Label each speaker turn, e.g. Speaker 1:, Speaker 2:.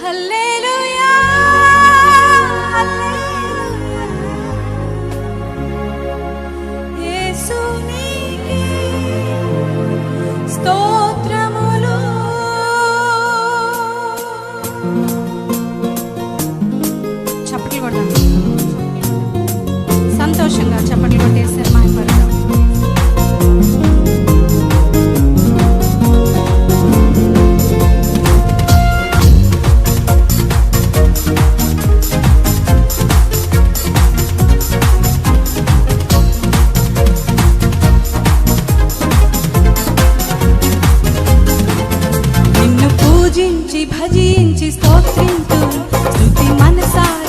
Speaker 1: హల్లెలూయా హల్లెలూయా యేసు నీకే స్తోత్రములు. చప్పట్లు కొడదాం, సంతోషంగా చప్పట్లు కొట్టేసారు మా పరుగా. నిన్ను పూజించి భజించి స్తోత్రింతు స్తుతి మనసారా